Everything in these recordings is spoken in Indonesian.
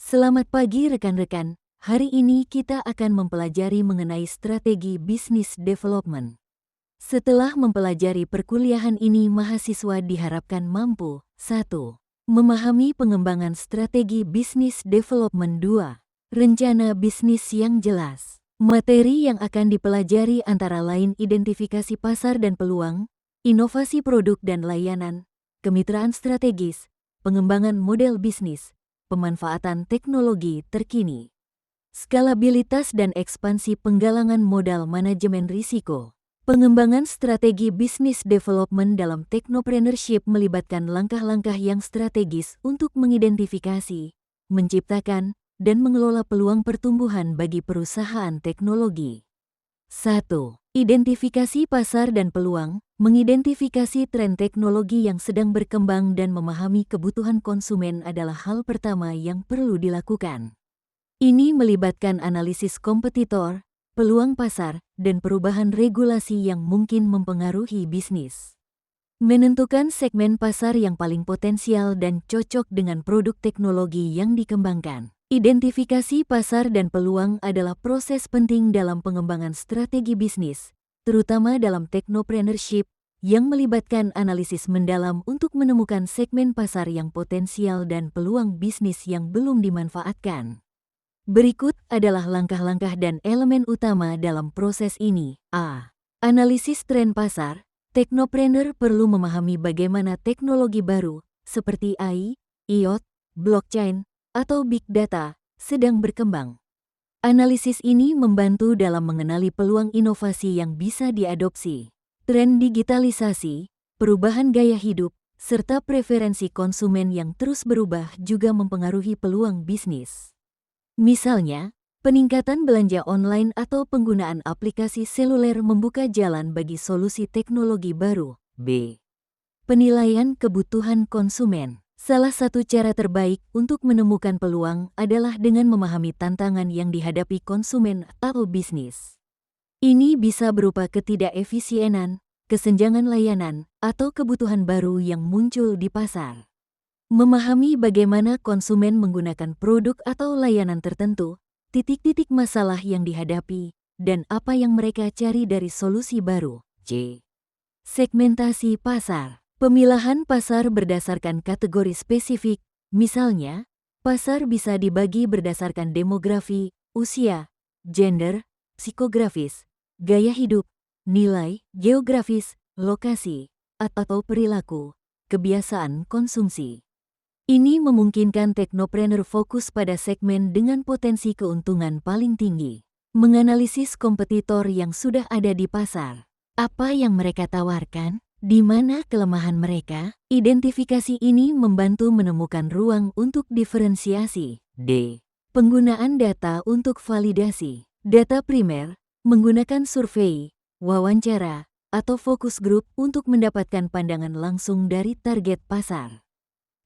Selamat pagi rekan-rekan, hari ini kita akan mempelajari mengenai strategi business development. Setelah mempelajari perkuliahan ini, mahasiswa diharapkan mampu 1. Memahami pengembangan strategi business development. 2. Rencana bisnis yang jelas. Materi yang akan dipelajari antara lain identifikasi pasar dan peluang, inovasi produk dan layanan, kemitraan strategis, pengembangan model bisnis, pemanfaatan teknologi terkini, skalabilitas dan ekspansi penggalangan modal, manajemen risiko. Pengembangan strategi business development dalam technopreneurship melibatkan langkah-langkah yang strategis untuk mengidentifikasi, menciptakan, dan mengelola peluang pertumbuhan bagi perusahaan teknologi. 1. Identifikasi pasar dan peluang. Mengidentifikasi tren teknologi yang sedang berkembang dan memahami kebutuhan konsumen adalah hal pertama yang perlu dilakukan. Ini melibatkan analisis kompetitor, peluang pasar, dan perubahan regulasi yang mungkin mempengaruhi bisnis. Menentukan segmen pasar yang paling potensial dan cocok dengan produk teknologi yang dikembangkan. Identifikasi pasar dan peluang adalah proses penting dalam pengembangan strategi bisnis, terutama dalam technopreneurship, yang melibatkan analisis mendalam untuk menemukan segmen pasar yang potensial dan peluang bisnis yang belum dimanfaatkan. Berikut adalah langkah-langkah dan elemen utama dalam proses ini. A. Analisis tren pasar. Teknopreneur perlu memahami bagaimana teknologi baru, seperti AI, IoT, blockchain, atau big data, sedang berkembang. Analisis ini membantu dalam mengenali peluang inovasi yang bisa diadopsi, tren digitalisasi, perubahan gaya hidup, serta preferensi konsumen yang terus berubah juga mempengaruhi peluang bisnis. Misalnya, peningkatan belanja online atau penggunaan aplikasi seluler membuka jalan bagi solusi teknologi baru. B. Penilaian kebutuhan konsumen. Salah satu cara terbaik untuk menemukan peluang adalah dengan memahami tantangan yang dihadapi konsumen atau bisnis. Ini bisa berupa ketidakefisienan, kesenjangan layanan, atau kebutuhan baru yang muncul di pasar. Memahami bagaimana konsumen menggunakan produk atau layanan tertentu, titik-titik masalah yang dihadapi, dan apa yang mereka cari dari solusi baru. C. Segmentasi pasar. Pemilahan pasar berdasarkan kategori spesifik, misalnya, pasar bisa dibagi berdasarkan demografi, usia, gender, psikografis, gaya hidup, nilai, geografis, lokasi, atau perilaku, kebiasaan konsumsi. Ini memungkinkan teknopreneur fokus pada segmen dengan potensi keuntungan paling tinggi. Menganalisis kompetitor yang sudah ada di pasar. Apa yang mereka tawarkan? Di mana kelemahan mereka? Identifikasi ini membantu menemukan ruang untuk diferensiasi. D. Penggunaan data untuk validasi. Data primer, menggunakan survei, wawancara, atau focus group untuk mendapatkan pandangan langsung dari target pasar.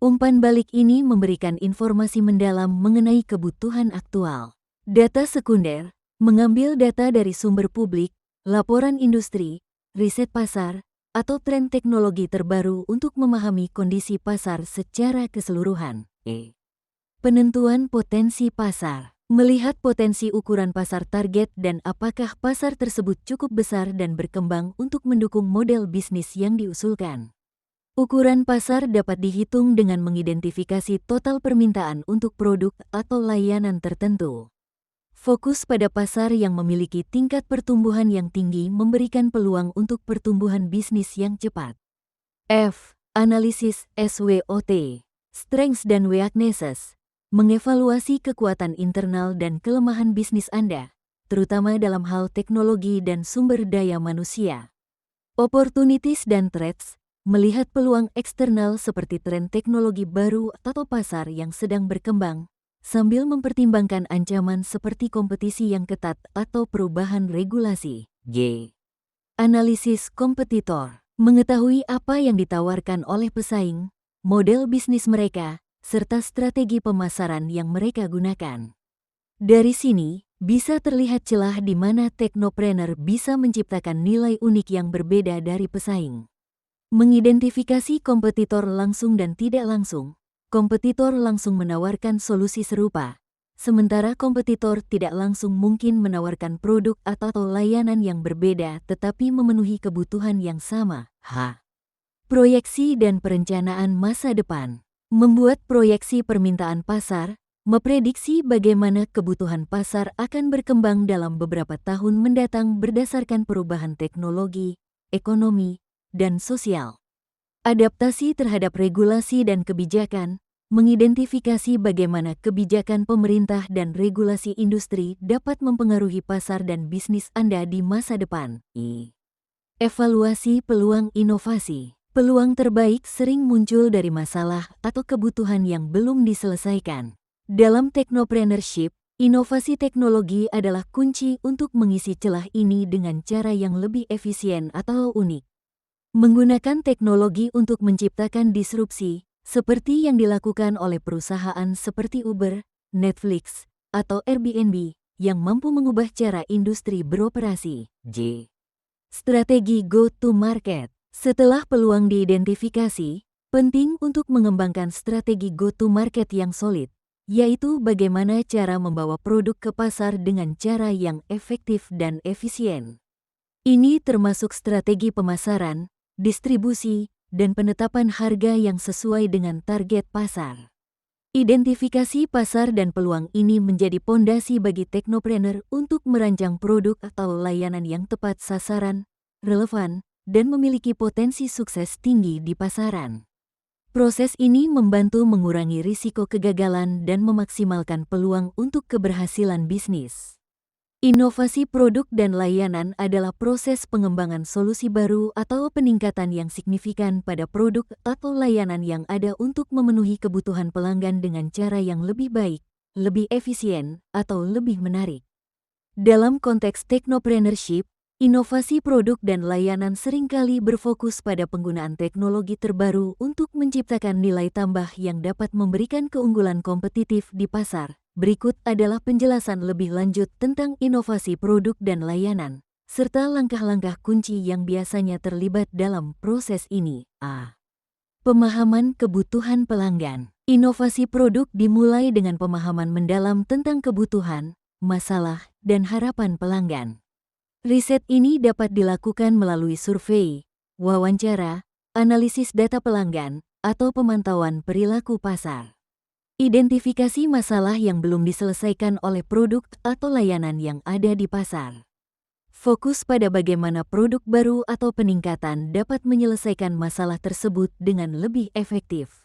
Umpan balik ini memberikan informasi mendalam mengenai kebutuhan aktual. Data sekunder, mengambil data dari sumber publik, laporan industri, riset pasar, atau tren teknologi terbaru untuk memahami kondisi pasar secara keseluruhan. E. Penentuan potensi pasar. Melihat potensi ukuran pasar target dan apakah pasar tersebut cukup besar dan berkembang untuk mendukung model bisnis yang diusulkan. Ukuran pasar dapat dihitung dengan mengidentifikasi total permintaan untuk produk atau layanan tertentu. Fokus pada pasar yang memiliki tingkat pertumbuhan yang tinggi memberikan peluang untuk pertumbuhan bisnis yang cepat. F. Analisis SWOT. Strengths dan weaknesses. Mengevaluasi kekuatan internal dan kelemahan bisnis Anda, terutama dalam hal teknologi dan sumber daya manusia. Opportunities dan threats. Melihat peluang eksternal seperti tren teknologi baru atau pasar yang sedang berkembang, sambil mempertimbangkan ancaman seperti kompetisi yang ketat atau perubahan regulasi. G. Analisis kompetitor. Mengetahui apa yang ditawarkan oleh pesaing, model bisnis mereka, serta strategi pemasaran yang mereka gunakan. Dari sini, bisa terlihat celah di mana teknopreneur bisa menciptakan nilai unik yang berbeda dari pesaing. Mengidentifikasi kompetitor langsung dan tidak langsung. kompetitor langsung menawarkan solusi serupa, sementara kompetitor tidak langsung mungkin menawarkan produk atau layanan yang berbeda tetapi memenuhi kebutuhan yang sama. Proyeksi dan perencanaan masa depan. Membuat proyeksi permintaan pasar, memprediksi bagaimana kebutuhan pasar akan berkembang dalam beberapa tahun mendatang berdasarkan perubahan teknologi, ekonomi, dan sosial. Adaptasi terhadap regulasi dan kebijakan, mengidentifikasi bagaimana kebijakan pemerintah dan regulasi industri dapat mempengaruhi pasar dan bisnis Anda di masa depan. Evaluasi peluang inovasi. Peluang terbaik sering muncul dari masalah atau kebutuhan yang belum diselesaikan. Dalam technopreneurship, inovasi teknologi adalah kunci untuk mengisi celah ini dengan cara yang lebih efisien atau unik. Menggunakan teknologi untuk menciptakan disrupsi, seperti yang dilakukan oleh perusahaan seperti Uber, Netflix, atau Airbnb, yang mampu mengubah cara industri beroperasi. Strategi go-to-market. Setelah peluang diidentifikasi, penting untuk mengembangkan strategi go-to-market yang solid, yaitu bagaimana cara membawa produk ke pasar dengan cara yang efektif dan efisien. Ini termasuk strategi pemasaran, distribusi, dan penetapan harga yang sesuai dengan target pasar. Identifikasi pasar dan peluang ini menjadi pondasi bagi teknopreneur untuk merancang produk atau layanan yang tepat sasaran, relevan, dan memiliki potensi sukses tinggi di pasaran. Proses ini membantu mengurangi risiko kegagalan dan memaksimalkan peluang untuk keberhasilan bisnis. Inovasi produk dan layanan adalah proses pengembangan solusi baru atau peningkatan yang signifikan pada produk atau layanan yang ada untuk memenuhi kebutuhan pelanggan dengan cara yang lebih baik, lebih efisien, atau lebih menarik. Dalam konteks technopreneurship, inovasi produk dan layanan seringkali berfokus pada penggunaan teknologi terbaru untuk menciptakan nilai tambah yang dapat memberikan keunggulan kompetitif di pasar. Berikut adalah penjelasan lebih lanjut tentang inovasi produk dan layanan, serta langkah-langkah kunci yang biasanya terlibat dalam proses ini. Pemahaman kebutuhan pelanggan. Inovasi produk dimulai dengan pemahaman mendalam tentang kebutuhan, masalah, dan harapan pelanggan. Riset ini dapat dilakukan melalui survei, wawancara, analisis data pelanggan, atau pemantauan perilaku pasar. Identifikasi masalah yang belum diselesaikan oleh produk atau layanan yang ada di pasar. Fokus pada bagaimana produk baru atau peningkatan dapat menyelesaikan masalah tersebut dengan lebih efektif.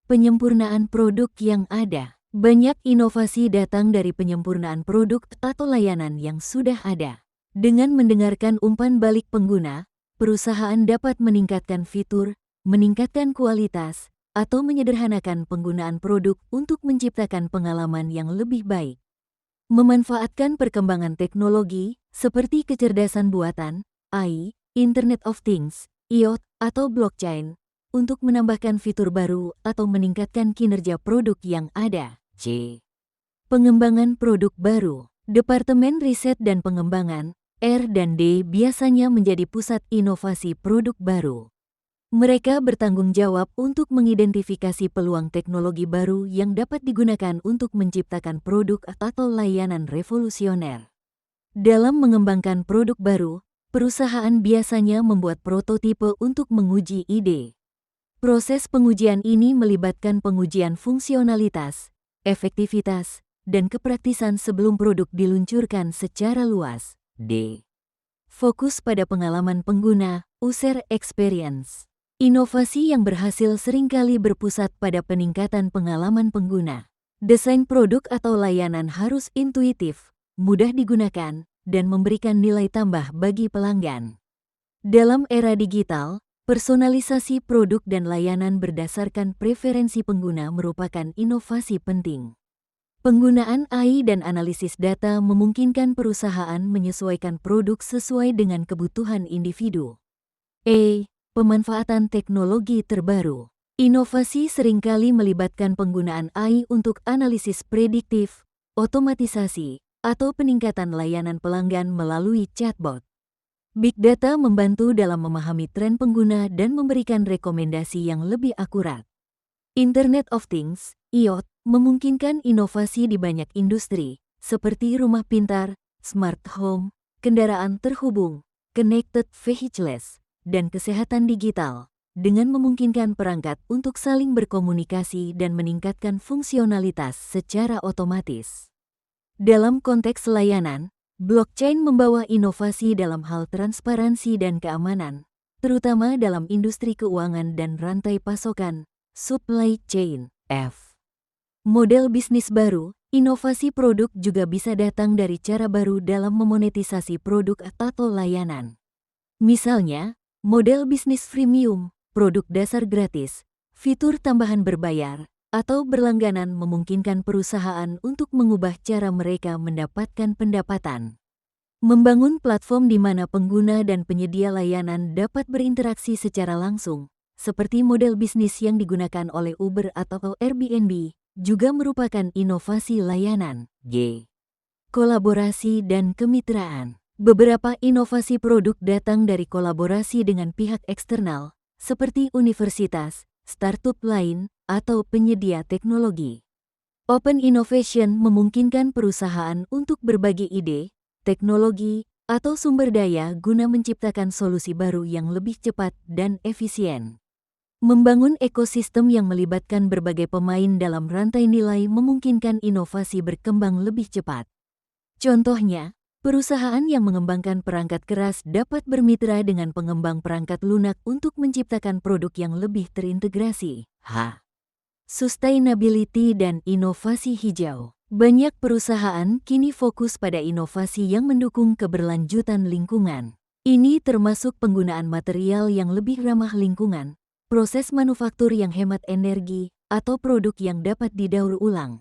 Penyempurnaan produk yang ada. Banyak inovasi datang dari penyempurnaan produk atau layanan yang sudah ada. Dengan mendengarkan umpan balik pengguna, perusahaan dapat meningkatkan fitur, meningkatkan kualitas, atau menyederhanakan penggunaan produk untuk menciptakan pengalaman yang lebih baik. Memanfaatkan perkembangan teknologi, seperti kecerdasan buatan, AI, Internet of Things, IoT, atau blockchain, untuk menambahkan fitur baru atau meningkatkan kinerja produk yang ada. Pengembangan produk baru. Departemen Riset dan Pengembangan, R&D biasanya menjadi pusat inovasi produk baru. Mereka bertanggung jawab untuk mengidentifikasi peluang teknologi baru yang dapat digunakan untuk menciptakan produk atau layanan revolusioner. Dalam mengembangkan produk baru, perusahaan biasanya membuat prototipe untuk menguji ide. Proses pengujian ini melibatkan pengujian fungsionalitas, efektivitas, dan kepraktisan sebelum produk diluncurkan secara luas. Fokus pada pengalaman pengguna, user experience. Inovasi yang berhasil seringkali berpusat pada peningkatan pengalaman pengguna. Desain produk atau layanan harus intuitif, mudah digunakan, dan memberikan nilai tambah bagi pelanggan. Dalam era digital, personalisasi produk dan layanan berdasarkan preferensi pengguna merupakan inovasi penting. Penggunaan AI dan analisis data memungkinkan perusahaan menyesuaikan produk sesuai dengan kebutuhan individu. Pemanfaatan teknologi terbaru. Inovasi seringkali melibatkan penggunaan AI untuk analisis prediktif, otomatisasi, atau peningkatan layanan pelanggan melalui chatbot. Big Data membantu dalam memahami tren pengguna dan memberikan rekomendasi yang lebih akurat. Internet of Things, IoT, memungkinkan inovasi di banyak industri, seperti rumah pintar, smart home, kendaraan terhubung, connected vehicles, dan kesehatan digital, dengan memungkinkan perangkat untuk saling berkomunikasi dan meningkatkan fungsionalitas secara otomatis. Dalam konteks layanan, blockchain membawa inovasi dalam hal transparansi dan keamanan, terutama dalam industri keuangan dan rantai pasokan, supply chain, F. Model bisnis baru, inovasi produk juga bisa datang dari cara baru dalam memonetisasi produk atau layanan. Misalnya, model bisnis freemium, produk dasar gratis, fitur tambahan berbayar, atau berlangganan memungkinkan perusahaan untuk mengubah cara mereka mendapatkan pendapatan. Membangun platform di mana pengguna dan penyedia layanan dapat berinteraksi secara langsung, seperti model bisnis yang digunakan oleh Uber atau Airbnb, juga merupakan inovasi layanan. G. Kolaborasi dan kemitraan. Beberapa inovasi produk datang dari kolaborasi dengan pihak eksternal, seperti universitas, startup lain, atau penyedia teknologi. Open innovation memungkinkan perusahaan untuk berbagi ide, teknologi, atau sumber daya guna menciptakan solusi baru yang lebih cepat dan efisien. Membangun ekosistem yang melibatkan berbagai pemain dalam rantai nilai memungkinkan inovasi berkembang lebih cepat. Contohnya, perusahaan yang mengembangkan perangkat keras dapat bermitra dengan pengembang perangkat lunak untuk menciptakan produk yang lebih terintegrasi. H. Sustainability dan inovasi hijau. Banyak perusahaan kini fokus pada inovasi yang mendukung keberlanjutan lingkungan. Ini termasuk penggunaan material yang lebih ramah lingkungan, proses manufaktur yang hemat energi, atau produk yang dapat didaur ulang.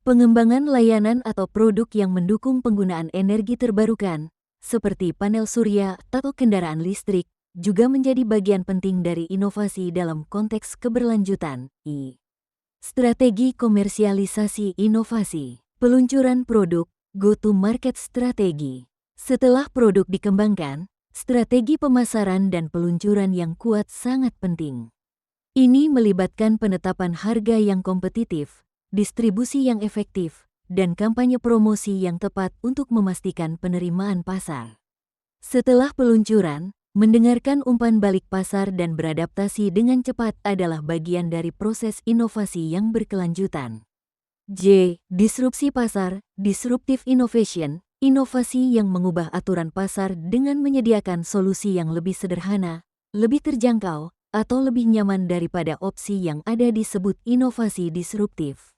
Pengembangan layanan atau produk yang mendukung penggunaan energi terbarukan, seperti panel surya atau kendaraan listrik, juga menjadi bagian penting dari inovasi dalam konteks keberlanjutan. I. Strategi komersialisasi inovasi. Peluncuran produk, go-to-market strategi. Setelah produk dikembangkan, strategi pemasaran dan peluncuran yang kuat sangat penting. Ini melibatkan penetapan harga yang kompetitif, distribusi yang efektif, dan kampanye promosi yang tepat untuk memastikan penerimaan pasar. Setelah peluncuran, mendengarkan umpan balik pasar dan beradaptasi dengan cepat adalah bagian dari proses inovasi yang berkelanjutan. J. Disrupsi pasar, disruptive innovation, inovasi yang mengubah aturan pasar dengan menyediakan solusi yang lebih sederhana, lebih terjangkau, atau lebih nyaman daripada opsi yang ada disebut inovasi disruptif.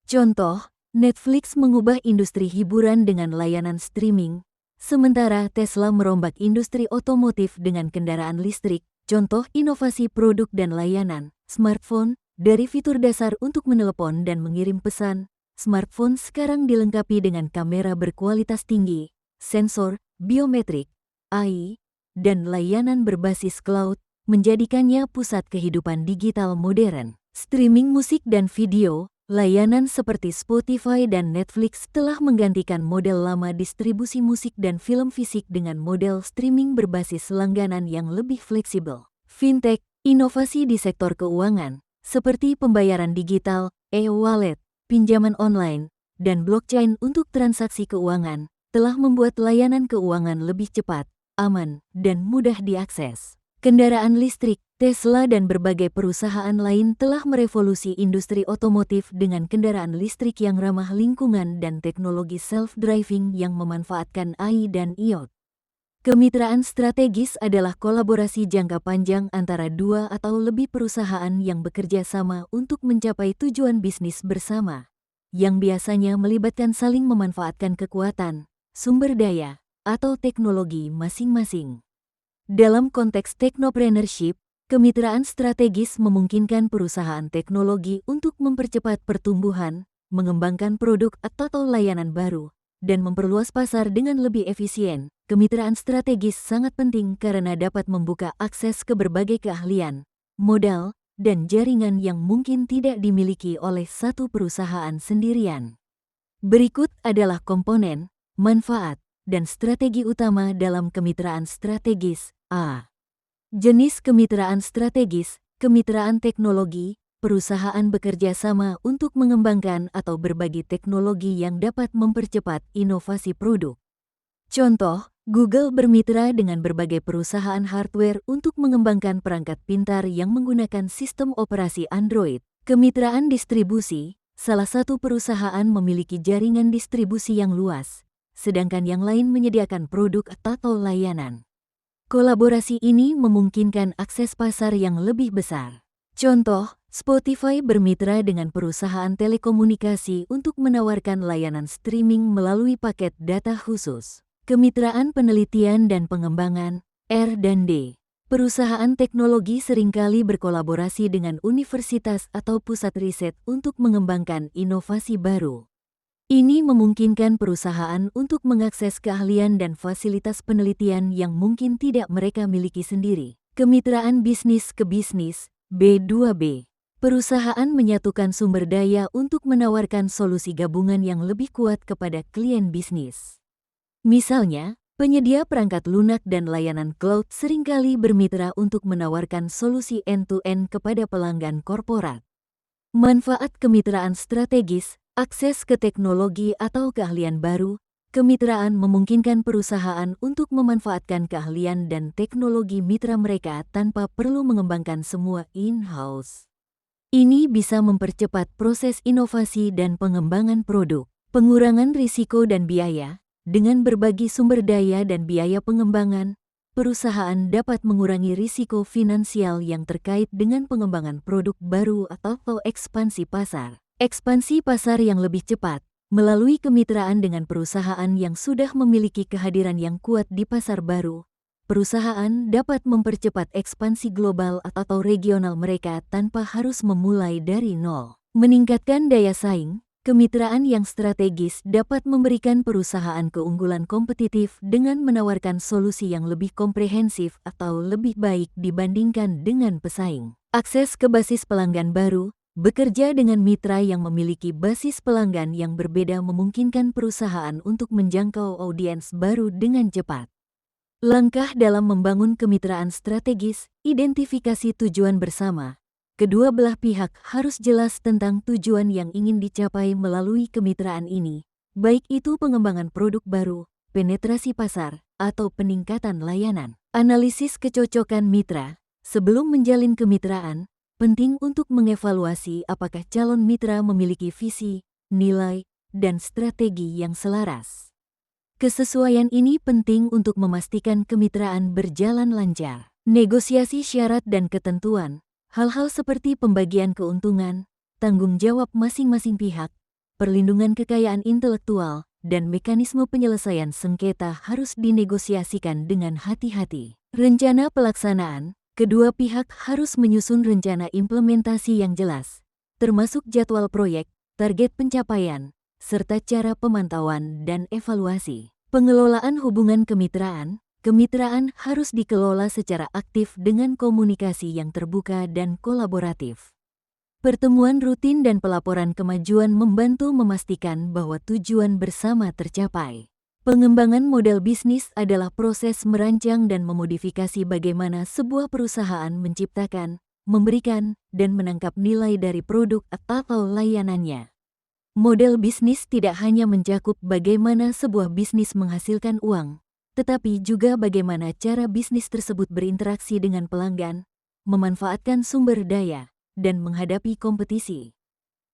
Contoh, Netflix mengubah industri hiburan dengan layanan streaming, sementara Tesla merombak industri otomotif dengan kendaraan listrik. Contoh inovasi produk dan layanan, smartphone, dari fitur dasar untuk menelepon dan mengirim pesan, smartphone sekarang dilengkapi dengan kamera berkualitas tinggi, sensor, biometrik, AI, dan layanan berbasis cloud, menjadikannya pusat kehidupan digital modern. Streaming musik dan video, layanan seperti Spotify dan Netflix telah menggantikan model lama distribusi musik dan film fisik dengan model streaming berbasis langganan yang lebih fleksibel. Fintech, inovasi di sektor keuangan, seperti pembayaran digital, e-wallet, pinjaman online, dan blockchain untuk transaksi keuangan, telah membuat layanan keuangan lebih cepat, aman, dan mudah diakses. Kendaraan listrik, Tesla dan berbagai perusahaan lain telah merevolusi industri otomotif dengan kendaraan listrik yang ramah lingkungan dan teknologi self-driving yang memanfaatkan AI dan IoT. Kemitraan strategis adalah kolaborasi jangka panjang antara dua atau lebih perusahaan yang bekerja sama untuk mencapai tujuan bisnis bersama, yang biasanya melibatkan saling memanfaatkan kekuatan, sumber daya, atau teknologi masing-masing. Dalam konteks technopreneurship, kemitraan strategis memungkinkan perusahaan teknologi untuk mempercepat pertumbuhan, mengembangkan produk atau layanan baru, dan memperluas pasar dengan lebih efisien. Kemitraan strategis sangat penting karena dapat membuka akses ke berbagai keahlian, modal, dan jaringan yang mungkin tidak dimiliki oleh satu perusahaan sendirian. Berikut adalah komponen, manfaat, dan strategi utama dalam kemitraan strategis. A. Jenis kemitraan strategis, kemitraan teknologi, perusahaan bekerja sama untuk mengembangkan atau berbagi teknologi yang dapat mempercepat inovasi produk. Contoh, Google bermitra dengan berbagai perusahaan hardware untuk mengembangkan perangkat pintar yang menggunakan sistem operasi Android. Kemitraan distribusi, salah satu perusahaan memiliki jaringan distribusi yang luas, sedangkan yang lain menyediakan produk atau layanan. Kolaborasi ini memungkinkan akses pasar yang lebih besar. Contoh, Spotify bermitra dengan perusahaan telekomunikasi untuk menawarkan layanan streaming melalui paket data khusus. Kemitraan penelitian dan pengembangan, R&D. Perusahaan teknologi seringkali berkolaborasi dengan universitas atau pusat riset untuk mengembangkan inovasi baru. Ini memungkinkan perusahaan untuk mengakses keahlian dan fasilitas penelitian yang mungkin tidak mereka miliki sendiri. Kemitraan bisnis ke bisnis, B2B. Perusahaan menyatukan sumber daya untuk menawarkan solusi gabungan yang lebih kuat kepada klien bisnis. Misalnya, penyedia perangkat lunak dan layanan cloud seringkali bermitra untuk menawarkan solusi end-to-end kepada pelanggan korporat. Manfaat kemitraan strategis, akses ke teknologi atau keahlian baru. Kemitraan memungkinkan perusahaan untuk memanfaatkan keahlian dan teknologi mitra mereka tanpa perlu mengembangkan semua in-house. Ini bisa mempercepat proses inovasi dan pengembangan produk. Pengurangan risiko dan biaya. Dengan berbagi sumber daya dan biaya pengembangan, perusahaan dapat mengurangi risiko finansial yang terkait dengan pengembangan produk baru atau ekspansi pasar. Ekspansi pasar yang lebih cepat, melalui kemitraan dengan perusahaan yang sudah memiliki kehadiran yang kuat di pasar baru. Perusahaan dapat mempercepat ekspansi global atau regional mereka tanpa harus memulai dari nol. Meningkatkan daya saing. Kemitraan yang strategis dapat memberikan perusahaan keunggulan kompetitif dengan menawarkan solusi yang lebih komprehensif atau lebih baik dibandingkan dengan pesaing. Akses ke basis pelanggan baru. Bekerja dengan mitra yang memiliki basis pelanggan yang berbeda memungkinkan perusahaan untuk menjangkau audiens baru dengan cepat. Langkah dalam membangun kemitraan strategis, identifikasi tujuan bersama. Kedua belah pihak harus jelas tentang tujuan yang ingin dicapai melalui kemitraan ini, baik itu pengembangan produk baru, penetrasi pasar, atau peningkatan layanan. Analisis kecocokan mitra. Sebelum menjalin kemitraan, penting untuk mengevaluasi apakah calon mitra memiliki visi, nilai, dan strategi yang selaras. Kesesuaian ini penting untuk memastikan kemitraan berjalan lancar. Negosiasi syarat dan ketentuan. Hal-hal seperti pembagian keuntungan, tanggung jawab masing-masing pihak, perlindungan kekayaan intelektual, dan mekanisme penyelesaian sengketa harus dinegosiasikan dengan hati-hati. Rencana pelaksanaan. Kedua pihak harus menyusun rencana implementasi yang jelas, termasuk jadwal proyek, target pencapaian, serta cara pemantauan dan evaluasi. Pengelolaan hubungan kemitraan. Kemitraan harus dikelola secara aktif dengan komunikasi yang terbuka dan kolaboratif. Pertemuan rutin dan pelaporan kemajuan membantu memastikan bahwa tujuan bersama tercapai. Pengembangan model bisnis adalah proses merancang dan memodifikasi bagaimana sebuah perusahaan menciptakan, memberikan, dan menangkap nilai dari produk atau layanannya. Model bisnis tidak hanya mencakup bagaimana sebuah bisnis menghasilkan uang, tetapi juga bagaimana cara bisnis tersebut berinteraksi dengan pelanggan, memanfaatkan sumber daya, dan menghadapi kompetisi.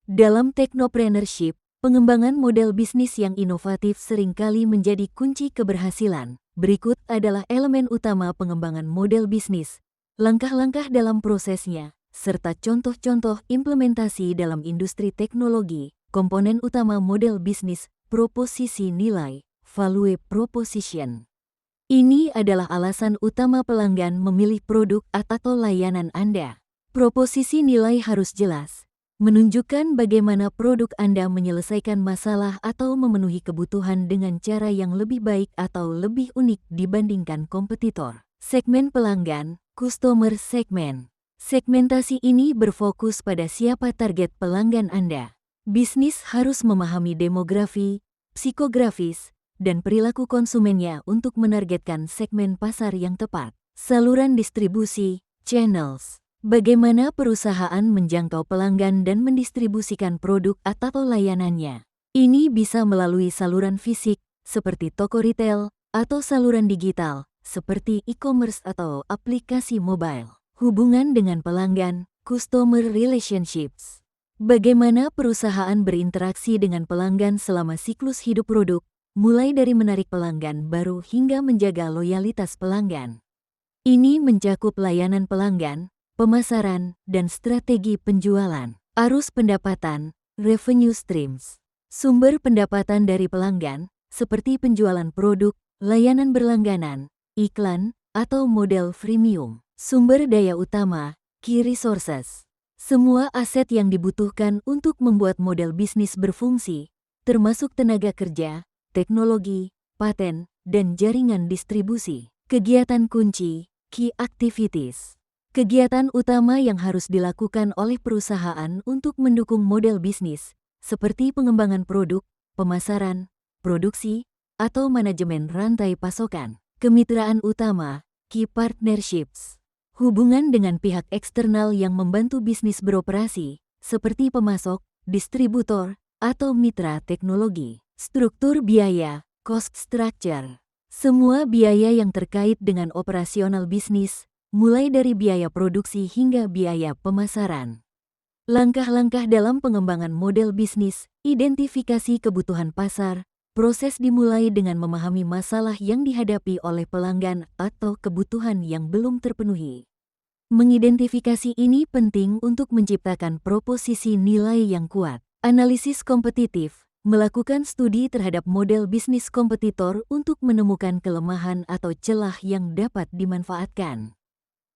Dalam technopreneurship, pengembangan model bisnis yang inovatif seringkali menjadi kunci keberhasilan. Berikut adalah elemen utama pengembangan model bisnis, langkah-langkah dalam prosesnya, serta contoh-contoh implementasi dalam industri teknologi. Komponen utama model bisnis, proposisi nilai, value proposition. Ini adalah alasan utama pelanggan memilih produk atau layanan Anda. Proposisi nilai harus jelas, menunjukkan bagaimana produk Anda menyelesaikan masalah atau memenuhi kebutuhan dengan cara yang lebih baik atau lebih unik dibandingkan kompetitor. Segmen pelanggan, customer segment. Segmentasi ini berfokus pada siapa target pelanggan Anda. Bisnis harus memahami demografi, psikografis, dan perilaku konsumennya untuk menargetkan segmen pasar yang tepat. Saluran distribusi, channels. Bagaimana perusahaan menjangkau pelanggan dan mendistribusikan produk atau layanannya? Ini bisa melalui saluran fisik, seperti toko retail, atau saluran digital, seperti e-commerce atau aplikasi mobile. Hubungan dengan pelanggan, customer relationships. Bagaimana perusahaan berinteraksi dengan pelanggan selama siklus hidup produk, mulai dari menarik pelanggan baru hingga menjaga loyalitas pelanggan. Ini mencakup layanan pelanggan, pemasaran, dan strategi penjualan. Arus pendapatan, revenue streams. Sumber pendapatan dari pelanggan, seperti penjualan produk, layanan berlangganan, iklan, atau model freemium. Sumber daya utama, key resources. Semua aset yang dibutuhkan untuk membuat model bisnis berfungsi, termasuk tenaga kerja, teknologi, paten, dan jaringan distribusi. Kegiatan kunci, key activities. Kegiatan utama yang harus dilakukan oleh perusahaan untuk mendukung model bisnis, seperti pengembangan produk, pemasaran, produksi, atau manajemen rantai pasokan. Kemitraan utama, key partnerships. Hubungan dengan pihak eksternal yang membantu bisnis beroperasi, seperti pemasok, distributor, atau mitra teknologi. Struktur biaya, cost structure. Semua biaya yang terkait dengan operasional bisnis, mulai dari biaya produksi hingga biaya pemasaran. Langkah-langkah dalam pengembangan model bisnis, identifikasi kebutuhan pasar, proses dimulai dengan memahami masalah yang dihadapi oleh pelanggan atau kebutuhan yang belum terpenuhi. Mengidentifikasi ini penting untuk menciptakan proposisi nilai yang kuat. Analisis kompetitif, melakukan studi terhadap model bisnis kompetitor untuk menemukan kelemahan atau celah yang dapat dimanfaatkan.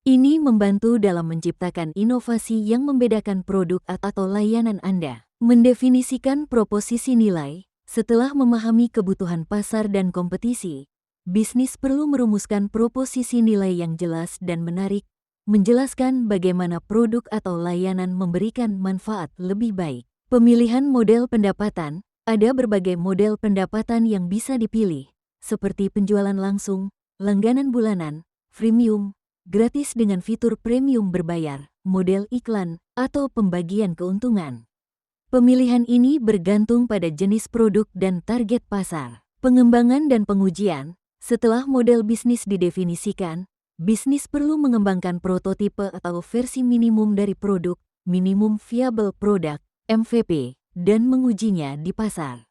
Ini membantu dalam menciptakan inovasi yang membedakan produk atau layanan Anda. Mendefinisikan proposisi nilai. Setelah memahami kebutuhan pasar dan kompetisi, bisnis perlu merumuskan proposisi nilai yang jelas dan menarik, menjelaskan bagaimana produk atau layanan memberikan manfaat lebih baik. Pemilihan model pendapatan. Ada berbagai model pendapatan yang bisa dipilih, seperti penjualan langsung, langganan bulanan, freemium, gratis dengan fitur premium berbayar, model iklan, atau pembagian keuntungan. Pemilihan ini bergantung pada jenis produk dan target pasar. Pengembangan dan pengujian. Setelah model bisnis didefinisikan, bisnis perlu mengembangkan prototipe atau versi minimum dari produk, minimum viable product, MVP, dan mengujinya di pasar.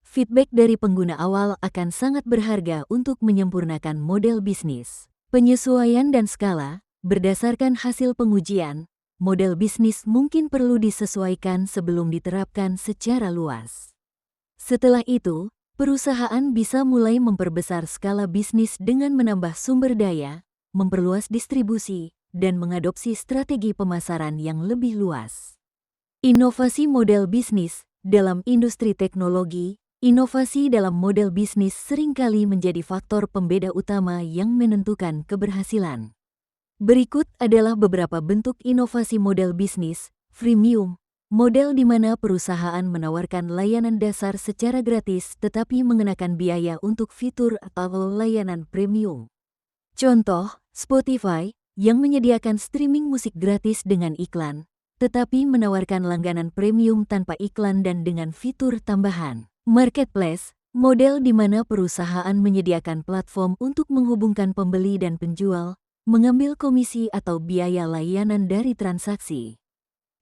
Feedback dari pengguna awal akan sangat berharga untuk menyempurnakan model bisnis. Penyesuaian dan skala. Berdasarkan hasil pengujian, model bisnis mungkin perlu disesuaikan sebelum diterapkan secara luas. Setelah itu, perusahaan bisa mulai memperbesar skala bisnis dengan menambah sumber daya, memperluas distribusi, dan mengadopsi strategi pemasaran yang lebih luas. Inovasi model bisnis. Dalam industri teknologi, inovasi dalam model bisnis seringkali menjadi faktor pembeda utama yang menentukan keberhasilan. Berikut adalah beberapa bentuk inovasi model bisnis. Freemium, model di mana perusahaan menawarkan layanan dasar secara gratis tetapi mengenakan biaya untuk fitur atau layanan premium. Contoh, Spotify, yang menyediakan streaming musik gratis dengan iklan, tetapi menawarkan langganan premium tanpa iklan dan dengan fitur tambahan. Marketplace, model di mana perusahaan menyediakan platform untuk menghubungkan pembeli dan penjual, mengambil komisi atau biaya layanan dari transaksi.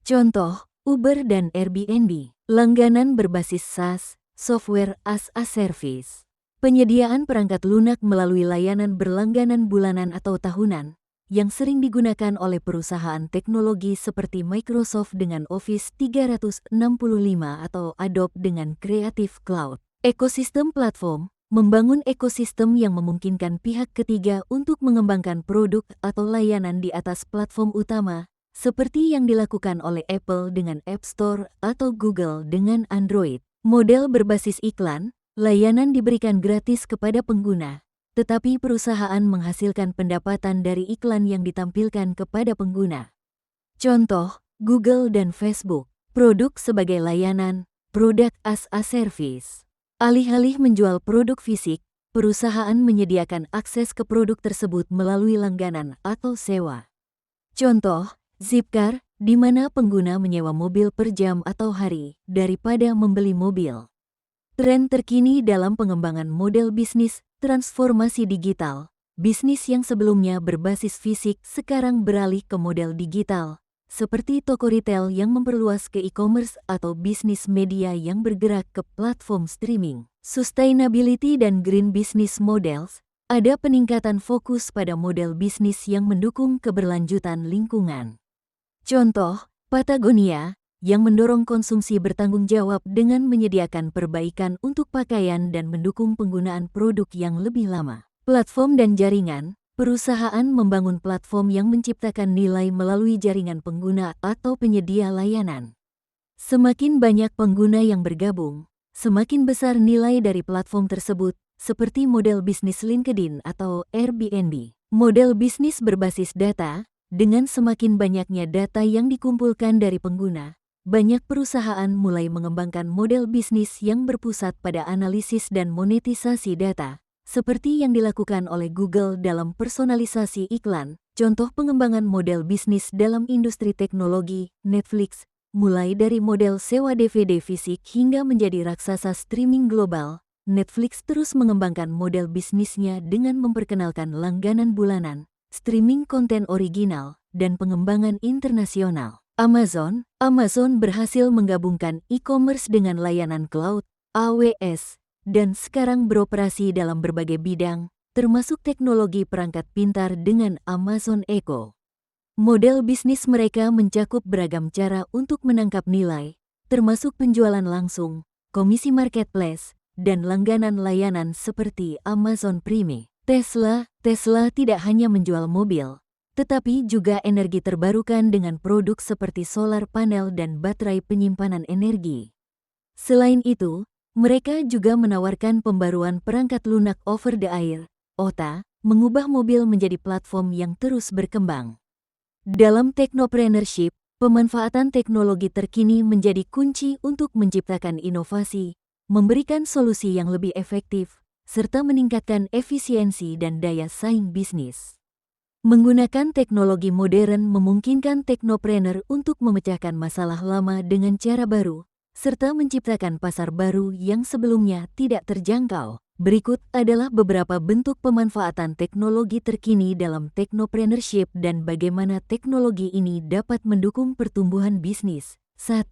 Contoh, Uber dan Airbnb, langganan berbasis SaaS, software as a service. Penyediaan perangkat lunak melalui layanan berlangganan bulanan atau tahunan, yang sering digunakan oleh perusahaan teknologi seperti Microsoft dengan Office 365 atau Adobe dengan Creative Cloud. Ekosistem platform, membangun ekosistem yang memungkinkan pihak ketiga untuk mengembangkan produk atau layanan di atas platform utama, seperti yang dilakukan oleh Apple dengan App Store atau Google dengan Android. Model berbasis iklan, layanan diberikan gratis kepada pengguna, tetapi perusahaan menghasilkan pendapatan dari iklan yang ditampilkan kepada pengguna. Contoh, Google dan Facebook. Produk sebagai layanan, product as a service. Alih-alih menjual produk fisik, perusahaan menyediakan akses ke produk tersebut melalui langganan atau sewa. Contoh, Zipcar, di mana pengguna menyewa mobil per jam atau hari daripada membeli mobil. Tren terkini dalam pengembangan model bisnis, transformasi digital. Bisnis yang sebelumnya berbasis fisik sekarang beralih ke model digital, seperti toko retail yang memperluas ke e-commerce atau bisnis media yang bergerak ke platform streaming. Sustainability dan green business models, ada peningkatan fokus pada model bisnis yang mendukung keberlanjutan lingkungan. Contoh, Patagonia, yang mendorong konsumsi bertanggung jawab dengan menyediakan perbaikan untuk pakaian dan mendukung penggunaan produk yang lebih lama. Platform dan jaringan, perusahaan membangun platform yang menciptakan nilai melalui jaringan pengguna atau penyedia layanan. Semakin banyak pengguna yang bergabung, semakin besar nilai dari platform tersebut, seperti model bisnis LinkedIn atau Airbnb. Model bisnis berbasis data, dengan semakin banyaknya data yang dikumpulkan dari pengguna, banyak perusahaan mulai mengembangkan model bisnis yang berpusat pada analisis dan monetisasi data, seperti yang dilakukan oleh Google dalam personalisasi iklan. Contoh pengembangan model bisnis dalam industri teknologi, Netflix, mulai dari model sewa DVD fisik hingga menjadi raksasa streaming global. Netflix terus mengembangkan model bisnisnya dengan memperkenalkan langganan bulanan, streaming konten original, dan pengembangan internasional. Amazon berhasil menggabungkan e-commerce dengan layanan cloud, AWS, dan sekarang beroperasi dalam berbagai bidang, termasuk teknologi perangkat pintar dengan Amazon Echo. Model bisnis mereka mencakup beragam cara untuk menangkap nilai, termasuk penjualan langsung, komisi marketplace, dan langganan layanan seperti Amazon Prime. Tesla tidak hanya menjual mobil, tetapi juga energi terbarukan dengan produk seperti solar panel dan baterai penyimpanan energi. Selain itu, mereka juga menawarkan pembaruan perangkat lunak over the air, OTA, mengubah mobil menjadi platform yang terus berkembang. Dalam technopreneurship, pemanfaatan teknologi terkini menjadi kunci untuk menciptakan inovasi, memberikan solusi yang lebih efektif, serta meningkatkan efisiensi dan daya saing bisnis. Menggunakan teknologi modern memungkinkan teknopreneur untuk memecahkan masalah lama dengan cara baru, serta menciptakan pasar baru yang sebelumnya tidak terjangkau. Berikut adalah beberapa bentuk pemanfaatan teknologi terkini dalam technopreneurship dan bagaimana teknologi ini dapat mendukung pertumbuhan bisnis. 1.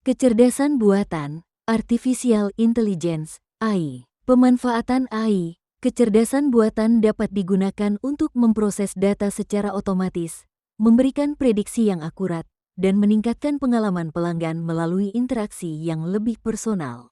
Kecerdasan buatan, Artificial Intelligence, AI. Pemanfaatan AI, kecerdasan buatan dapat digunakan untuk memproses data secara otomatis, memberikan prediksi yang akurat, dan meningkatkan pengalaman pelanggan melalui interaksi yang lebih personal.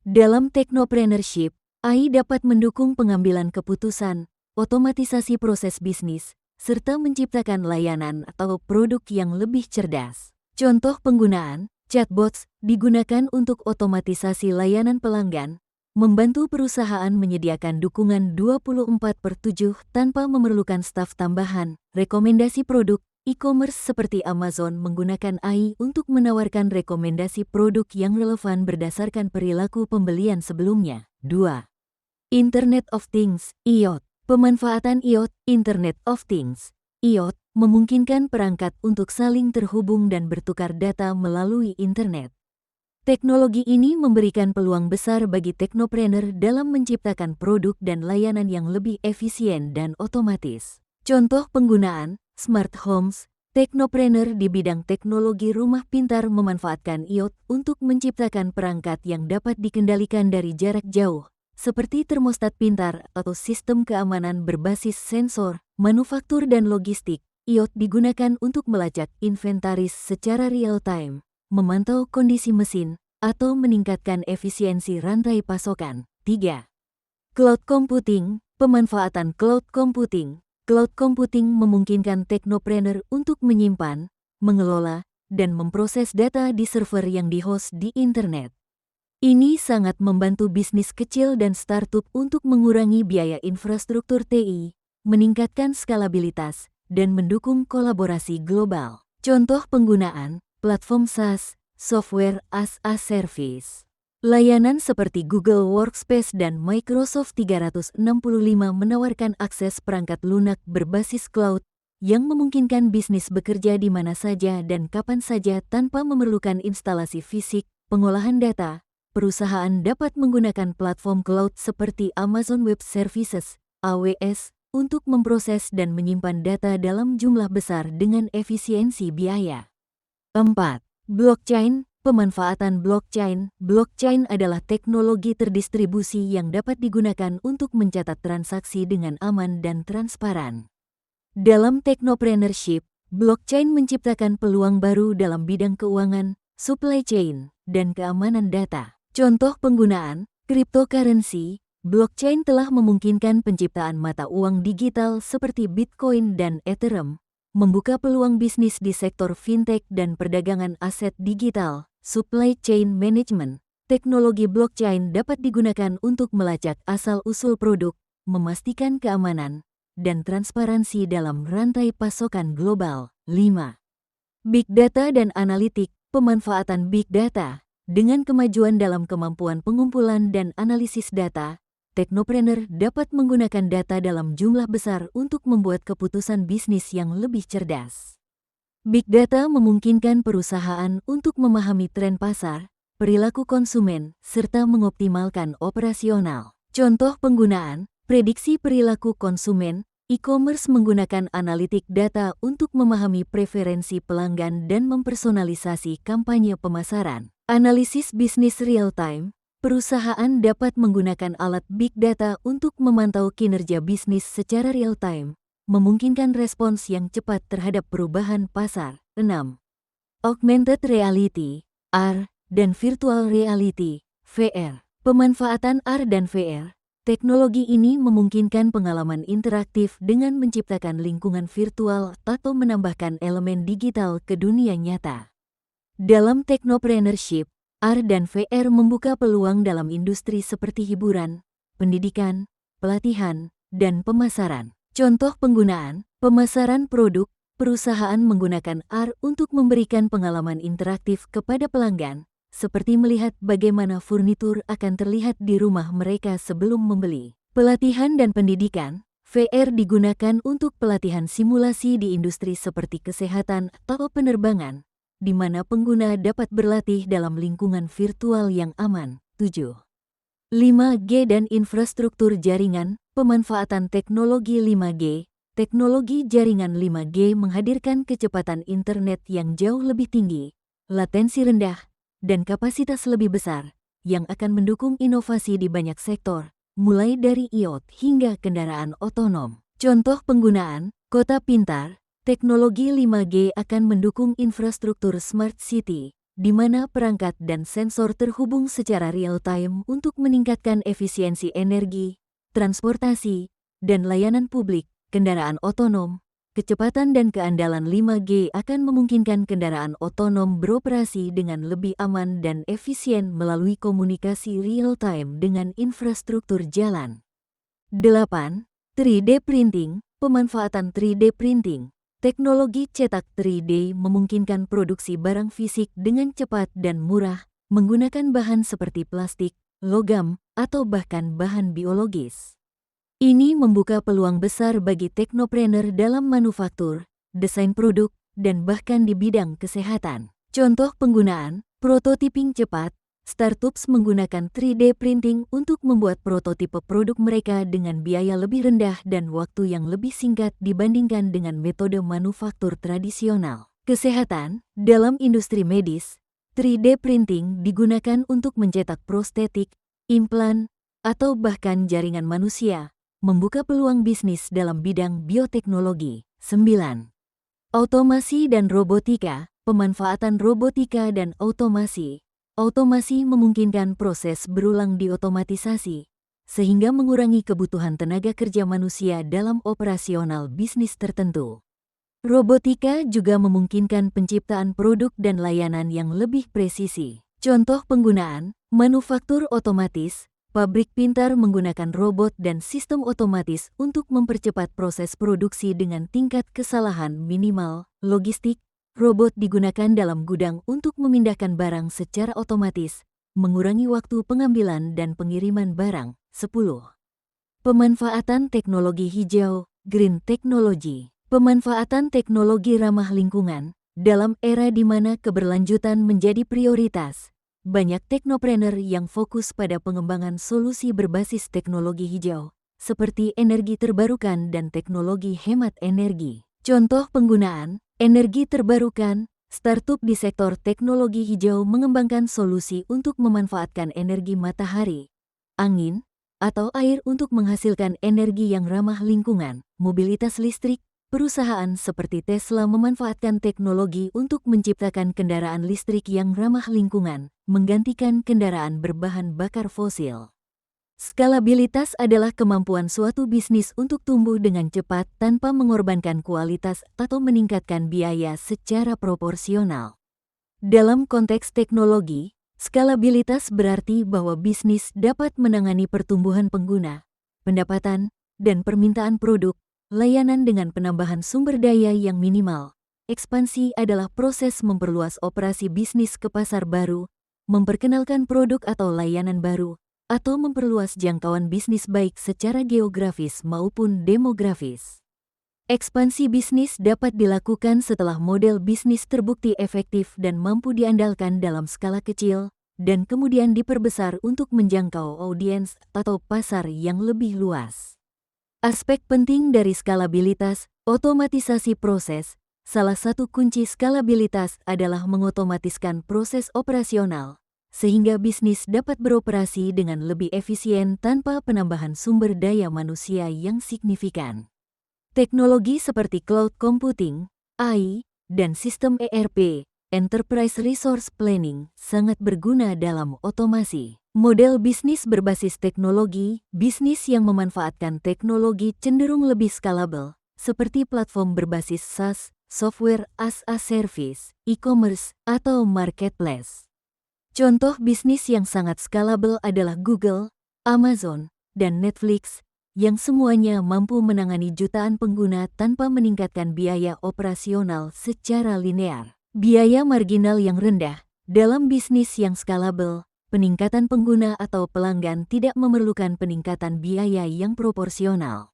Dalam technopreneurship, AI dapat mendukung pengambilan keputusan, otomatisasi proses bisnis, serta menciptakan layanan atau produk yang lebih cerdas. Contoh penggunaan, chatbots digunakan untuk otomatisasi layanan pelanggan, membantu perusahaan menyediakan dukungan 24/7 tanpa memerlukan staf tambahan. Rekomendasi produk, e-commerce seperti Amazon menggunakan AI untuk menawarkan rekomendasi produk yang relevan berdasarkan perilaku pembelian sebelumnya. 2. Internet of Things, IoT. Pemanfaatan IoT, Internet of Things, IoT, memungkinkan perangkat untuk saling terhubung dan bertukar data melalui internet. Teknologi ini memberikan peluang besar bagi teknopreneur dalam menciptakan produk dan layanan yang lebih efisien dan otomatis. Contoh penggunaan, smart homes, teknopreneur di bidang teknologi rumah pintar memanfaatkan IoT untuk menciptakan perangkat yang dapat dikendalikan dari jarak jauh, seperti termostat pintar atau sistem keamanan berbasis sensor. Manufaktur dan logistik, IoT digunakan untuk melacak inventaris secara real-time, memantau kondisi mesin, atau meningkatkan efisiensi rantai pasokan. 3. Cloud computing, pemanfaatan cloud computing. Cloud computing memungkinkan teknopreneur untuk menyimpan, mengelola, dan memproses data di server yang di-host di internet. Ini sangat membantu bisnis kecil dan startup untuk mengurangi biaya infrastruktur TI, meningkatkan skalabilitas, dan mendukung kolaborasi global. Contoh penggunaan, platform SaaS, Software as a Service. Layanan seperti Google Workspace dan Microsoft 365 menawarkan akses perangkat lunak berbasis cloud, yang memungkinkan bisnis bekerja di mana saja dan kapan saja tanpa memerlukan instalasi fisik. Pengolahan data, perusahaan dapat menggunakan platform cloud seperti Amazon Web Services (AWS) untuk memproses dan menyimpan data dalam jumlah besar dengan efisiensi biaya. 4. Blockchain. Pemanfaatan blockchain. Blockchain adalah teknologi terdistribusi yang dapat digunakan untuk mencatat transaksi dengan aman dan transparan. Dalam technopreneurship, blockchain menciptakan peluang baru dalam bidang keuangan, supply chain, dan keamanan data. Contoh penggunaan, cryptocurrency. Blockchain telah memungkinkan penciptaan mata uang digital seperti Bitcoin dan Ethereum, membuka peluang bisnis di sektor fintech dan perdagangan aset digital. Supply chain management. Teknologi blockchain dapat digunakan untuk melacak asal-usul produk, memastikan keamanan, dan transparansi dalam rantai pasokan global. 5. Big data dan analitik. Pemanfaatan big data. Dengan kemajuan dalam kemampuan pengumpulan dan analisis data, teknopreneur dapat menggunakan data dalam jumlah besar untuk membuat keputusan bisnis yang lebih cerdas. Big data memungkinkan perusahaan untuk memahami tren pasar, perilaku konsumen, serta mengoptimalkan operasional. Contoh penggunaan, prediksi perilaku konsumen, e-commerce menggunakan analitik data untuk memahami preferensi pelanggan dan mempersonalisasi kampanye pemasaran. Analisis bisnis real-time, perusahaan dapat menggunakan alat big data untuk memantau kinerja bisnis secara real-time, memungkinkan respons yang cepat terhadap perubahan pasar. 6. Augmented reality, AR, dan virtual reality, VR. Pemanfaatan AR dan VR. Teknologi ini memungkinkan pengalaman interaktif dengan menciptakan lingkungan virtual atau menambahkan elemen digital ke dunia nyata. Dalam technopreneurship, AR dan VR membuka peluang dalam industri seperti hiburan, pendidikan, pelatihan, dan pemasaran. Contoh penggunaan, pemasaran produk, perusahaan menggunakan AR untuk memberikan pengalaman interaktif kepada pelanggan, seperti melihat bagaimana furnitur akan terlihat di rumah mereka sebelum membeli. Pelatihan dan pendidikan, VR digunakan untuk pelatihan simulasi di industri seperti kesehatan atau penerbangan, di mana pengguna dapat berlatih dalam lingkungan virtual yang aman. 7. 5G dan infrastruktur jaringan. Pemanfaatan teknologi 5G. Teknologi jaringan 5G menghadirkan kecepatan internet yang jauh lebih tinggi, latensi rendah, dan kapasitas lebih besar, yang akan mendukung inovasi di banyak sektor, mulai dari IoT hingga kendaraan otonom. Contoh penggunaan, kota pintar. Teknologi 5G akan mendukung infrastruktur smart city, di mana perangkat dan sensor terhubung secara real-time untuk meningkatkan efisiensi energi, transportasi, dan layanan publik. Kendaraan otonom. Kecepatan dan keandalan 5G akan memungkinkan kendaraan otonom beroperasi dengan lebih aman dan efisien melalui komunikasi real-time dengan infrastruktur jalan. 8. 3D printing. Pemanfaatan 3D printing. Teknologi cetak 3D memungkinkan produksi barang fisik dengan cepat dan murah, menggunakan bahan seperti plastik, logam, atau bahkan bahan biologis. Ini membuka peluang besar bagi teknopreneur dalam manufaktur, desain produk, dan bahkan di bidang kesehatan. Contoh penggunaan, prototyping cepat. Startups menggunakan 3D printing untuk membuat prototipe produk mereka dengan biaya lebih rendah dan waktu yang lebih singkat dibandingkan dengan metode manufaktur tradisional. Kesehatan, dalam industri medis, 3D printing digunakan untuk mencetak prostetik, implan, atau bahkan jaringan manusia, membuka peluang bisnis dalam bidang bioteknologi. 9. Otomasi dan robotika. Pemanfaatan robotika dan otomasi. Otomasi memungkinkan proses berulang diotomatisasi, sehingga mengurangi kebutuhan tenaga kerja manusia dalam operasional bisnis tertentu. Robotika juga memungkinkan penciptaan produk dan layanan yang lebih presisi. Contoh penggunaan, manufaktur otomatis. Pabrik pintar menggunakan robot dan sistem otomatis untuk mempercepat proses produksi dengan tingkat kesalahan minimal. Logistik, robot digunakan dalam gudang untuk memindahkan barang secara otomatis, mengurangi waktu pengambilan dan pengiriman barang. 10. Pemanfaatan teknologi hijau, green technology. Pemanfaatan teknologi ramah lingkungan. Dalam era di mana keberlanjutan menjadi prioritas, banyak teknopreneur yang fokus pada pengembangan solusi berbasis teknologi hijau, seperti energi terbarukan dan teknologi hemat energi. Contoh penggunaan energi terbarukan, startup di sektor teknologi hijau mengembangkan solusi untuk memanfaatkan energi matahari, angin, atau air untuk menghasilkan energi yang ramah lingkungan. Mobilitas listrik. Perusahaan seperti Tesla memanfaatkan teknologi untuk menciptakan kendaraan listrik yang ramah lingkungan, menggantikan kendaraan berbahan bakar fosil. Skalabilitas adalah kemampuan suatu bisnis untuk tumbuh dengan cepat tanpa mengorbankan kualitas atau meningkatkan biaya secara proporsional. Dalam konteks teknologi, skalabilitas berarti bahwa bisnis dapat menangani pertumbuhan pengguna, pendapatan, dan permintaan produk, layanan dengan penambahan sumber daya yang minimal. Ekspansi adalah proses memperluas operasi bisnis ke pasar baru, memperkenalkan produk atau layanan baru, atau memperluas jangkauan bisnis baik secara geografis maupun demografis. Ekspansi bisnis dapat dilakukan setelah model bisnis terbukti efektif dan mampu diandalkan dalam skala kecil, dan kemudian diperbesar untuk menjangkau audiens atau pasar yang lebih luas. Aspek penting dari skalabilitas, otomatisasi proses. Salah satu kunci skalabilitas adalah mengotomatiskan proses operasional, sehingga bisnis dapat beroperasi dengan lebih efisien tanpa penambahan sumber daya manusia yang signifikan. Teknologi seperti cloud computing, AI, dan sistem ERP, Enterprise Resource Planning, sangat berguna dalam otomasi. Model bisnis berbasis teknologi, bisnis yang memanfaatkan teknologi cenderung lebih skalabel, seperti platform berbasis SaaS, software as a service, e-commerce, atau marketplace. Contoh bisnis yang sangat skalabel adalah Google, Amazon, dan Netflix, yang semuanya mampu menangani jutaan pengguna tanpa meningkatkan biaya operasional secara linear. Biaya marginal yang rendah. Dalam bisnis yang skalabel, peningkatan pengguna atau pelanggan tidak memerlukan peningkatan biaya yang proporsional.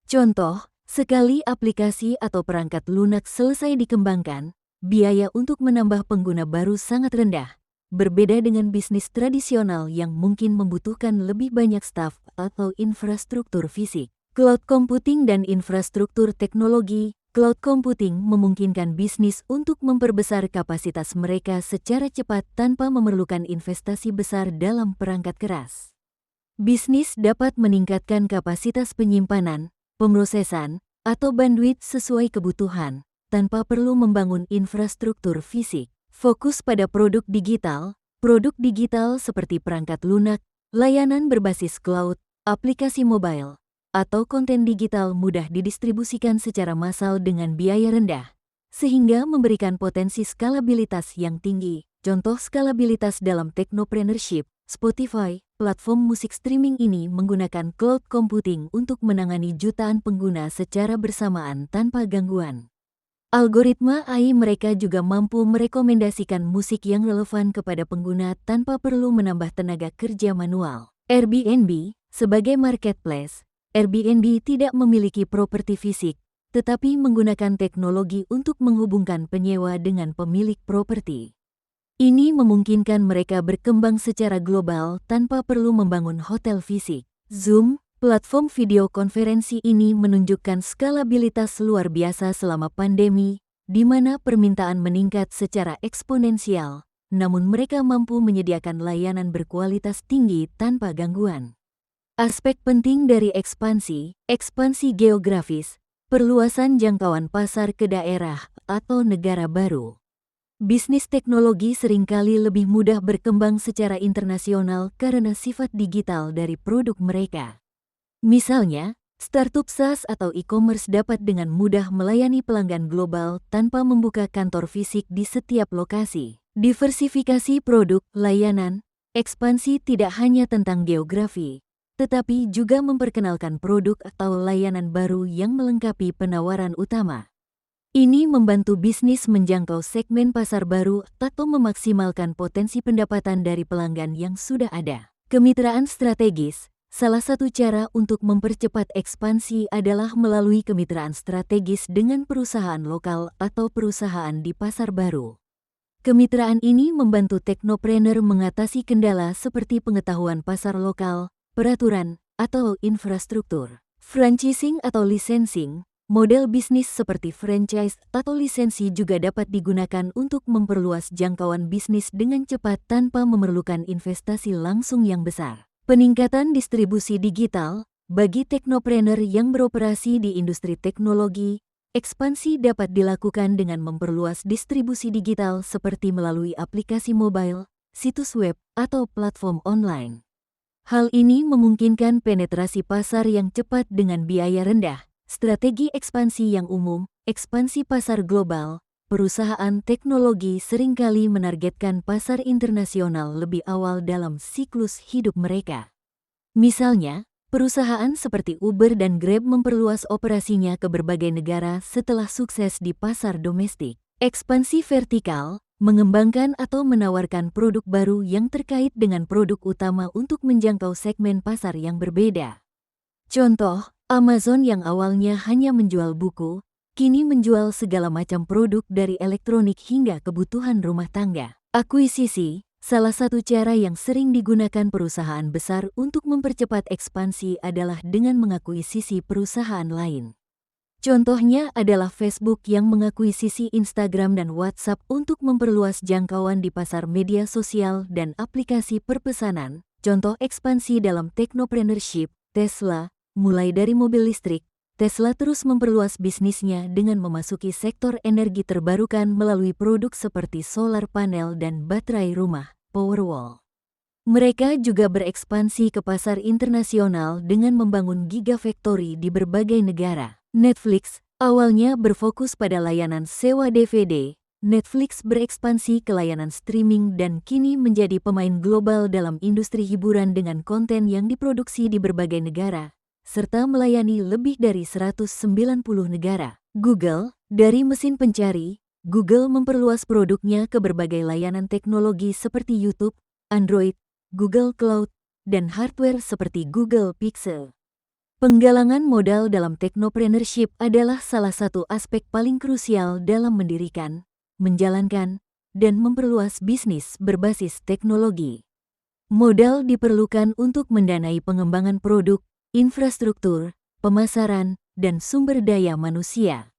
Contoh, sekali aplikasi atau perangkat lunak selesai dikembangkan, biaya untuk menambah pengguna baru sangat rendah. Berbeda dengan bisnis tradisional yang mungkin membutuhkan lebih banyak staf atau infrastruktur fisik. Cloud computing dan infrastruktur teknologi. Cloud computing memungkinkan bisnis untuk memperbesar kapasitas mereka secara cepat tanpa memerlukan investasi besar dalam perangkat keras. Bisnis dapat meningkatkan kapasitas penyimpanan, pemrosesan, atau bandwidth sesuai kebutuhan, tanpa perlu membangun infrastruktur fisik. Fokus pada produk digital seperti perangkat lunak, layanan berbasis cloud, aplikasi mobile, atau konten digital mudah didistribusikan secara massal dengan biaya rendah, sehingga memberikan potensi skalabilitas yang tinggi. Contoh skalabilitas dalam technopreneurship, Spotify, platform musik streaming ini menggunakan cloud computing untuk menangani jutaan pengguna secara bersamaan tanpa gangguan. Algoritma AI mereka juga mampu merekomendasikan musik yang relevan kepada pengguna tanpa perlu menambah tenaga kerja manual. Airbnb, sebagai marketplace, Airbnb tidak memiliki properti fisik, tetapi menggunakan teknologi untuk menghubungkan penyewa dengan pemilik properti. Ini memungkinkan mereka berkembang secara global tanpa perlu membangun hotel fisik. Zoom, platform video konferensi ini menunjukkan skalabilitas luar biasa selama pandemi, di mana permintaan meningkat secara eksponensial, namun mereka mampu menyediakan layanan berkualitas tinggi tanpa gangguan. Aspek penting dari ekspansi geografis, perluasan jangkauan pasar ke daerah atau negara baru. Bisnis teknologi seringkali lebih mudah berkembang secara internasional karena sifat digital dari produk mereka. Misalnya, startup SaaS atau e-commerce dapat dengan mudah melayani pelanggan global tanpa membuka kantor fisik di setiap lokasi. Diversifikasi produk, layanan, ekspansi tidak hanya tentang geografi, tetapi juga memperkenalkan produk atau layanan baru yang melengkapi penawaran utama. Ini membantu bisnis menjangkau segmen pasar baru atau memaksimalkan potensi pendapatan dari pelanggan yang sudah ada. Kemitraan strategis, Salah satu cara untuk mempercepat ekspansi adalah melalui kemitraan strategis dengan perusahaan lokal atau perusahaan di pasar baru. Kemitraan ini membantu teknopreneur mengatasi kendala seperti pengetahuan pasar lokal, peraturan, atau infrastruktur. Franchising atau licensing, model bisnis seperti franchise atau lisensi juga dapat digunakan untuk memperluas jangkauan bisnis dengan cepat tanpa memerlukan investasi langsung yang besar. Peningkatan distribusi digital, bagi teknopreneur yang beroperasi di industri teknologi, ekspansi dapat dilakukan dengan memperluas distribusi digital seperti melalui aplikasi mobile, situs web, atau platform online. Hal ini memungkinkan penetrasi pasar yang cepat dengan biaya rendah, strategi ekspansi yang umum, ekspansi pasar global. Perusahaan teknologi seringkali menargetkan pasar internasional lebih awal dalam siklus hidup mereka. Misalnya, perusahaan seperti Uber dan Grab memperluas operasinya ke berbagai negara setelah sukses di pasar domestik. Ekspansi vertikal, mengembangkan atau menawarkan produk baru yang terkait dengan produk utama untuk menjangkau segmen pasar yang berbeda. Contoh, Amazon yang awalnya hanya menjual buku, kini menjual segala macam produk dari elektronik hingga kebutuhan rumah tangga. Akuisisi, salah satu cara yang sering digunakan perusahaan besar untuk mempercepat ekspansi adalah dengan mengakuisisi perusahaan lain. Contohnya adalah Facebook yang mengakuisisi Instagram dan WhatsApp untuk memperluas jangkauan di pasar media sosial dan aplikasi perpesanan. Contoh ekspansi dalam technopreneurship, Tesla, mulai dari mobil listrik, Tesla terus memperluas bisnisnya dengan memasuki sektor energi terbarukan melalui produk seperti solar panel dan baterai rumah, Powerwall. Mereka juga berekspansi ke pasar internasional dengan membangun gigafactory di berbagai negara. Netflix, awalnya berfokus pada layanan sewa DVD, Netflix berekspansi ke layanan streaming dan kini menjadi pemain global dalam industri hiburan dengan konten yang diproduksi di berbagai negara, serta melayani lebih dari 190 negara. Google, dari mesin pencari, Google memperluas produknya ke berbagai layanan teknologi seperti YouTube, Android, Google Cloud, dan hardware seperti Google Pixel. Penggalangan modal dalam technopreneurship adalah salah satu aspek paling krusial dalam mendirikan, menjalankan, dan memperluas bisnis berbasis teknologi. Modal diperlukan untuk mendanai pengembangan produk, infrastruktur, pemasaran, dan sumber daya manusia.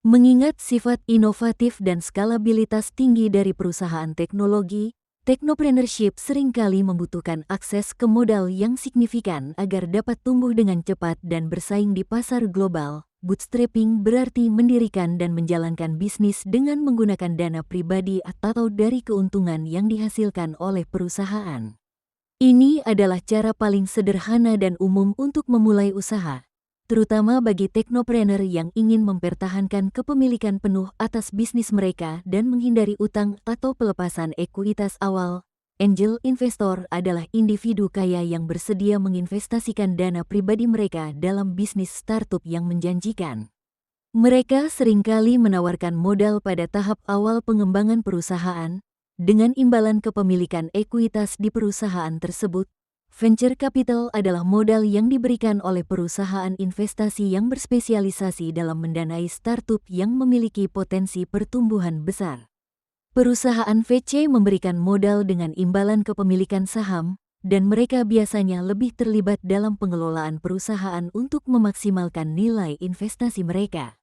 Mengingat sifat inovatif dan skalabilitas tinggi dari perusahaan teknologi, technopreneurship seringkali membutuhkan akses ke modal yang signifikan agar dapat tumbuh dengan cepat dan bersaing di pasar global. Bootstrapping berarti mendirikan dan menjalankan bisnis dengan menggunakan dana pribadi atau dari keuntungan yang dihasilkan oleh perusahaan. Ini adalah cara paling sederhana dan umum untuk memulai usaha, terutama bagi teknopreneur yang ingin mempertahankan kepemilikan penuh atas bisnis mereka dan menghindari utang atau pelepasan ekuitas awal. Angel investor adalah individu kaya yang bersedia menginvestasikan dana pribadi mereka dalam bisnis startup yang menjanjikan. Mereka seringkali menawarkan modal pada tahap awal pengembangan perusahaan, dengan imbalan kepemilikan ekuitas di perusahaan tersebut. Venture capital adalah modal yang diberikan oleh perusahaan investasi yang berspesialisasi dalam mendanai startup yang memiliki potensi pertumbuhan besar. Perusahaan VC memberikan modal dengan imbalan kepemilikan saham, dan mereka biasanya lebih terlibat dalam pengelolaan perusahaan untuk memaksimalkan nilai investasi mereka.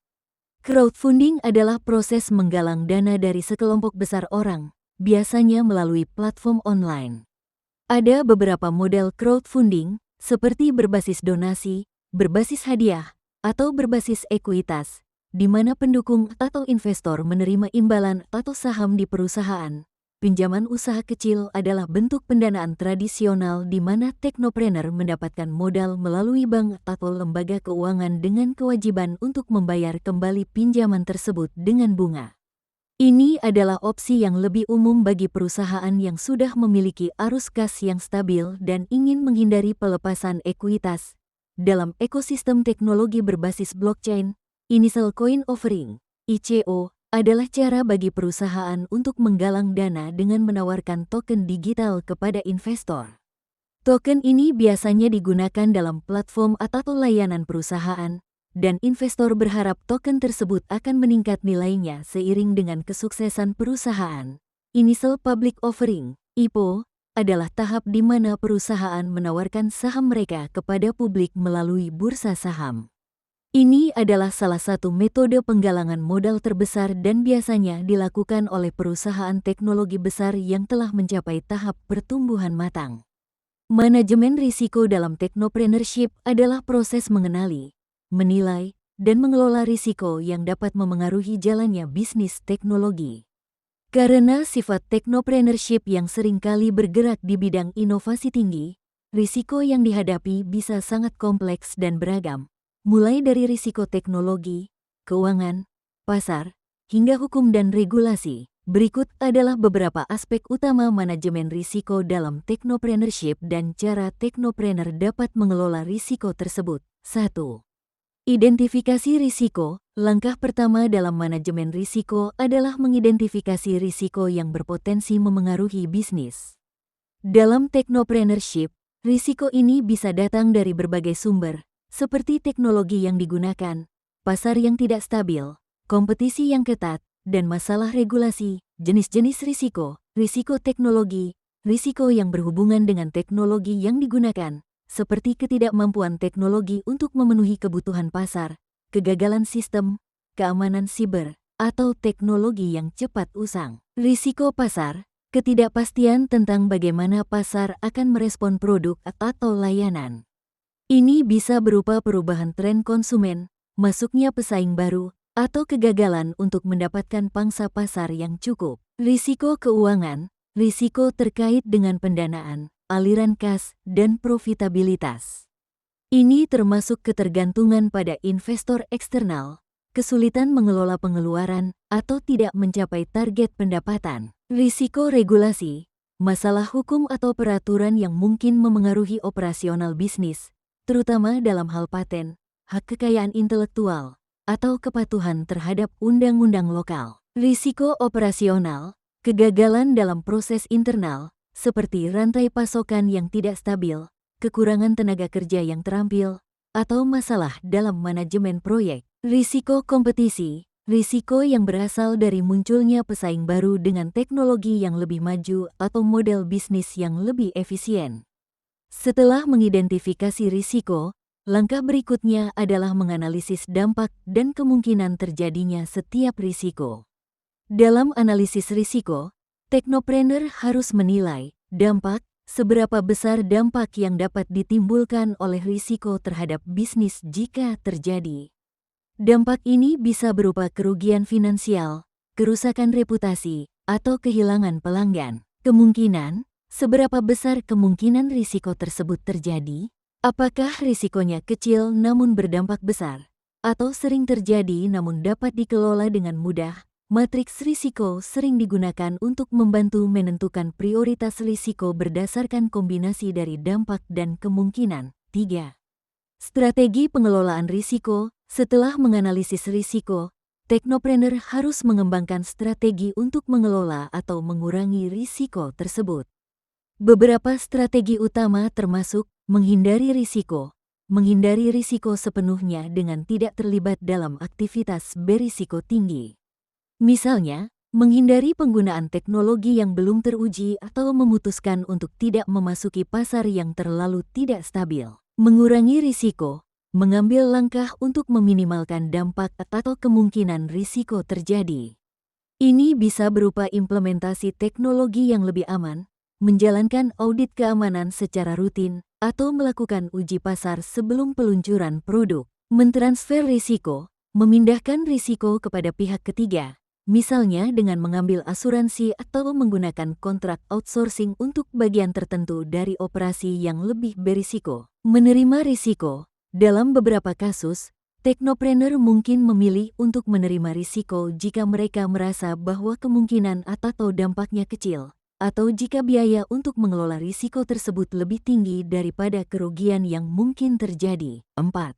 Crowdfunding adalah proses menggalang dana dari sekelompok besar orang, biasanya melalui platform online. Ada beberapa model crowdfunding, seperti berbasis donasi, berbasis hadiah, atau berbasis ekuitas, di mana pendukung atau investor menerima imbalan atau saham di perusahaan. Pinjaman usaha kecil adalah bentuk pendanaan tradisional di mana teknopreneur mendapatkan modal melalui bank atau lembaga keuangan dengan kewajiban untuk membayar kembali pinjaman tersebut dengan bunga. Ini adalah opsi yang lebih umum bagi perusahaan yang sudah memiliki arus kas yang stabil dan ingin menghindari pelepasan ekuitas. Dalam ekosistem teknologi berbasis blockchain, Initial Coin Offering (ICO) adalah cara bagi perusahaan untuk menggalang dana dengan menawarkan token digital kepada investor. Token ini biasanya digunakan dalam platform atau layanan perusahaan, dan investor berharap token tersebut akan meningkat nilainya seiring dengan kesuksesan perusahaan. Initial Public Offering (IPO) adalah tahap di mana perusahaan menawarkan saham mereka kepada publik melalui bursa saham. Ini adalah salah satu metode penggalangan modal terbesar dan biasanya dilakukan oleh perusahaan teknologi besar yang telah mencapai tahap pertumbuhan matang. Manajemen risiko dalam technopreneurship adalah proses mengenali, menilai, dan mengelola risiko yang dapat memengaruhi jalannya bisnis teknologi. Karena sifat technopreneurship yang seringkali bergerak di bidang inovasi tinggi, risiko yang dihadapi bisa sangat kompleks dan beragam, mulai dari risiko teknologi, keuangan, pasar, hingga hukum dan regulasi. Berikut adalah beberapa aspek utama manajemen risiko dalam technopreneurship dan cara technopreneur dapat mengelola risiko tersebut. 1. Identifikasi risiko. Langkah pertama dalam manajemen risiko adalah mengidentifikasi risiko yang berpotensi memengaruhi bisnis. Dalam technopreneurship, risiko ini bisa datang dari berbagai sumber, seperti teknologi yang digunakan, pasar yang tidak stabil, kompetisi yang ketat, dan masalah regulasi. Jenis-jenis risiko, risiko teknologi, risiko yang berhubungan dengan teknologi yang digunakan, seperti ketidakmampuan teknologi untuk memenuhi kebutuhan pasar, kegagalan sistem, keamanan siber, atau teknologi yang cepat usang. Risiko pasar, ketidakpastian tentang bagaimana pasar akan merespon produk atau layanan. Ini bisa berupa perubahan tren konsumen, masuknya pesaing baru, atau kegagalan untuk mendapatkan pangsa pasar yang cukup. Risiko keuangan, risiko terkait dengan pendanaan, aliran kas, dan profitabilitas. Ini termasuk ketergantungan pada investor eksternal, kesulitan mengelola pengeluaran, atau tidak mencapai target pendapatan. Risiko regulasi, masalah hukum atau peraturan yang mungkin memengaruhi operasional bisnis, terutama dalam hal paten, hak kekayaan intelektual, atau kepatuhan terhadap undang-undang lokal. Risiko operasional, kegagalan dalam proses internal, seperti rantai pasokan yang tidak stabil, kekurangan tenaga kerja yang terampil, atau masalah dalam manajemen proyek. Risiko kompetisi, risiko yang berasal dari munculnya pesaing baru dengan teknologi yang lebih maju atau model bisnis yang lebih efisien. Setelah mengidentifikasi risiko, langkah berikutnya adalah menganalisis dampak dan kemungkinan terjadinya setiap risiko. Dalam analisis risiko, technopreneur harus menilai dampak, seberapa besar dampak yang dapat ditimbulkan oleh risiko terhadap bisnis jika terjadi. Dampak ini bisa berupa kerugian finansial, kerusakan reputasi, atau kehilangan pelanggan. Kemungkinan, seberapa besar kemungkinan risiko tersebut terjadi? Apakah risikonya kecil namun berdampak besar, atau sering terjadi namun dapat dikelola dengan mudah? Matriks risiko sering digunakan untuk membantu menentukan prioritas risiko berdasarkan kombinasi dari dampak dan kemungkinan. 3. Strategi pengelolaan risiko. Setelah menganalisis risiko, technopreneur harus mengembangkan strategi untuk mengelola atau mengurangi risiko tersebut. Beberapa strategi utama termasuk menghindari risiko sepenuhnya dengan tidak terlibat dalam aktivitas berisiko tinggi. Misalnya, menghindari penggunaan teknologi yang belum teruji atau memutuskan untuk tidak memasuki pasar yang terlalu tidak stabil. Mengurangi risiko, mengambil langkah untuk meminimalkan dampak atau kemungkinan risiko terjadi. Ini bisa berupa implementasi teknologi yang lebih aman, menjalankan audit keamanan secara rutin, atau melakukan uji pasar sebelum peluncuran produk. Mentransfer risiko, memindahkan risiko kepada pihak ketiga, misalnya dengan mengambil asuransi atau menggunakan kontrak outsourcing untuk bagian tertentu dari operasi yang lebih berisiko. Menerima risiko, dalam beberapa kasus, technopreneur mungkin memilih untuk menerima risiko jika mereka merasa bahwa kemungkinan atau dampaknya kecil, atau jika biaya untuk mengelola risiko tersebut lebih tinggi daripada kerugian yang mungkin terjadi. 4.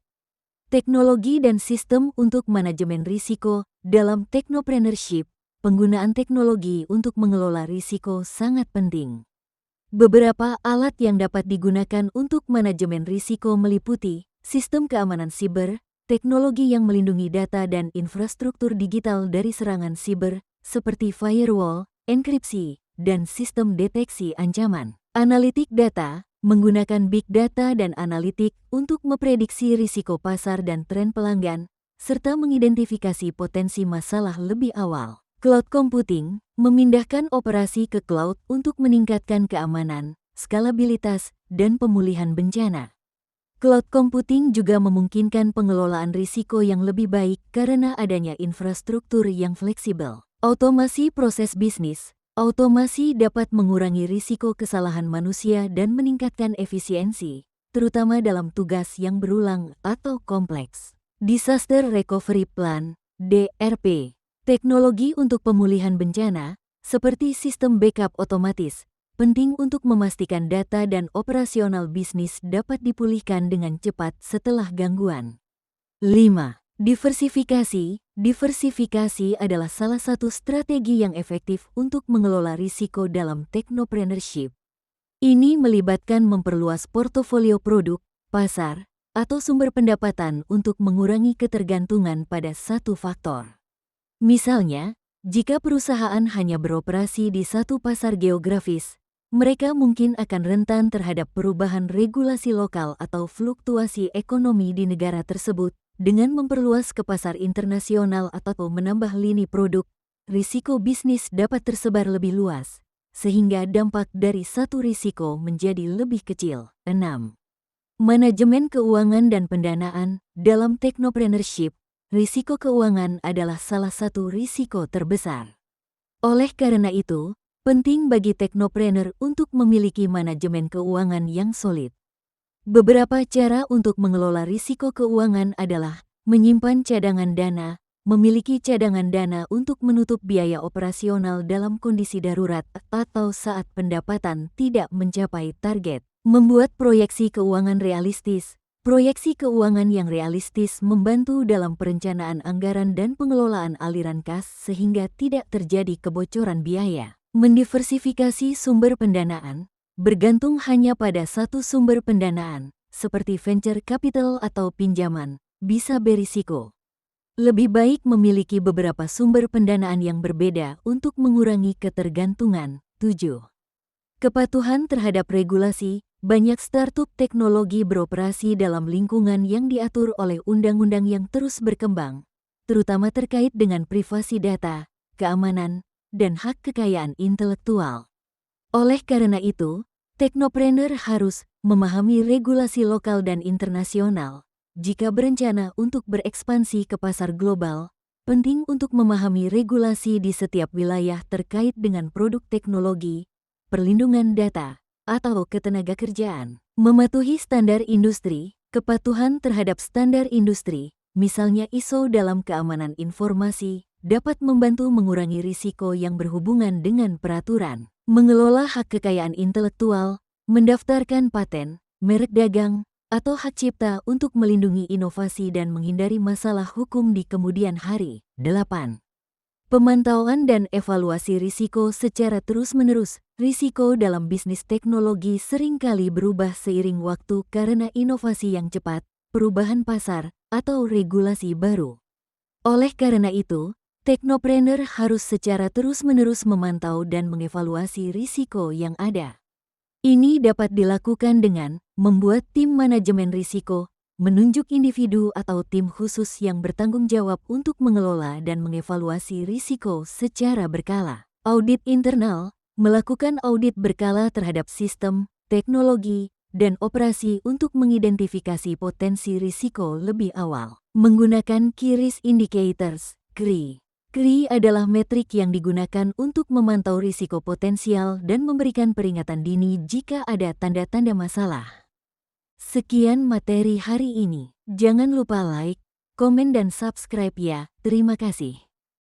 Teknologi dan sistem untuk manajemen risiko. Dalam technopreneurship, penggunaan teknologi untuk mengelola risiko sangat penting. Beberapa alat yang dapat digunakan untuk manajemen risiko meliputi sistem keamanan siber, teknologi yang melindungi data dan infrastruktur digital dari serangan siber, seperti firewall, enkripsi, dan sistem deteksi ancaman. Analitik data, menggunakan big data dan analitik untuk memprediksi risiko pasar dan tren pelanggan, serta mengidentifikasi potensi masalah lebih awal. Cloud computing, memindahkan operasi ke cloud untuk meningkatkan keamanan, skalabilitas, dan pemulihan bencana. Cloud computing juga memungkinkan pengelolaan risiko yang lebih baik karena adanya infrastruktur yang fleksibel. Otomasi proses bisnis, otomasi dapat mengurangi risiko kesalahan manusia dan meningkatkan efisiensi, terutama dalam tugas yang berulang atau kompleks. Disaster Recovery Plan, DRP. Teknologi untuk pemulihan bencana, seperti sistem backup otomatis, penting untuk memastikan data dan operasional bisnis dapat dipulihkan dengan cepat setelah gangguan. 5. Diversifikasi. Diversifikasi adalah salah satu strategi yang efektif untuk mengelola risiko dalam technopreneurship. Ini melibatkan memperluas portofolio produk, pasar, atau sumber pendapatan untuk mengurangi ketergantungan pada satu faktor. Misalnya, jika perusahaan hanya beroperasi di satu pasar geografis, mereka mungkin akan rentan terhadap perubahan regulasi lokal atau fluktuasi ekonomi di negara tersebut. Dengan memperluas ke pasar internasional atau menambah lini produk, risiko bisnis dapat tersebar lebih luas, sehingga dampak dari satu risiko menjadi lebih kecil. 6. Manajemen keuangan dan pendanaan. Dalam technopreneurship, risiko keuangan adalah salah satu risiko terbesar. Oleh karena itu, penting bagi teknopreneur untuk memiliki manajemen keuangan yang solid. Beberapa cara untuk mengelola risiko keuangan adalah menyimpan cadangan dana, memiliki cadangan dana untuk menutup biaya operasional dalam kondisi darurat atau saat pendapatan tidak mencapai target, membuat proyeksi keuangan realistis. Proyeksi keuangan yang realistis membantu dalam perencanaan anggaran dan pengelolaan aliran kas sehingga tidak terjadi kebocoran biaya. Mendiversifikasi sumber pendanaan, bergantung hanya pada satu sumber pendanaan, seperti venture capital atau pinjaman, bisa berisiko. Lebih baik memiliki beberapa sumber pendanaan yang berbeda untuk mengurangi ketergantungan. 7. Kepatuhan terhadap regulasi. Banyak startup teknologi beroperasi dalam lingkungan yang diatur oleh undang-undang yang terus berkembang, terutama terkait dengan privasi data, keamanan, dan hak kekayaan intelektual. Oleh karena itu, teknopreneur harus memahami regulasi lokal dan internasional. Jika berencana untuk berekspansi ke pasar global, penting untuk memahami regulasi di setiap wilayah terkait dengan produk teknologi, perlindungan data, atau ketenagakerjaan. Mematuhi standar industri. Kepatuhan terhadap standar industri, misalnya ISO dalam keamanan informasi, dapat membantu mengurangi risiko yang berhubungan dengan peraturan. Mengelola hak kekayaan intelektual, mendaftarkan paten, merek dagang, atau hak cipta untuk melindungi inovasi dan menghindari masalah hukum di kemudian hari. 8. Pemantauan dan evaluasi risiko secara terus-menerus. Risiko dalam bisnis teknologi seringkali berubah seiring waktu karena inovasi yang cepat, perubahan pasar, atau regulasi baru. Oleh karena itu, teknopreneur harus secara terus-menerus memantau dan mengevaluasi risiko yang ada. Ini dapat dilakukan dengan membuat tim manajemen risiko, menunjuk individu atau tim khusus yang bertanggung jawab untuk mengelola dan mengevaluasi risiko secara berkala. Audit internal, melakukan audit berkala terhadap sistem, teknologi, dan operasi untuk mengidentifikasi potensi risiko lebih awal. Menggunakan Key Risk Indicators, KRI. KRI adalah metrik yang digunakan untuk memantau risiko potensial dan memberikan peringatan dini jika ada tanda-tanda masalah. Sekian materi hari ini. Jangan lupa like, komen dan subscribe ya. Terima kasih.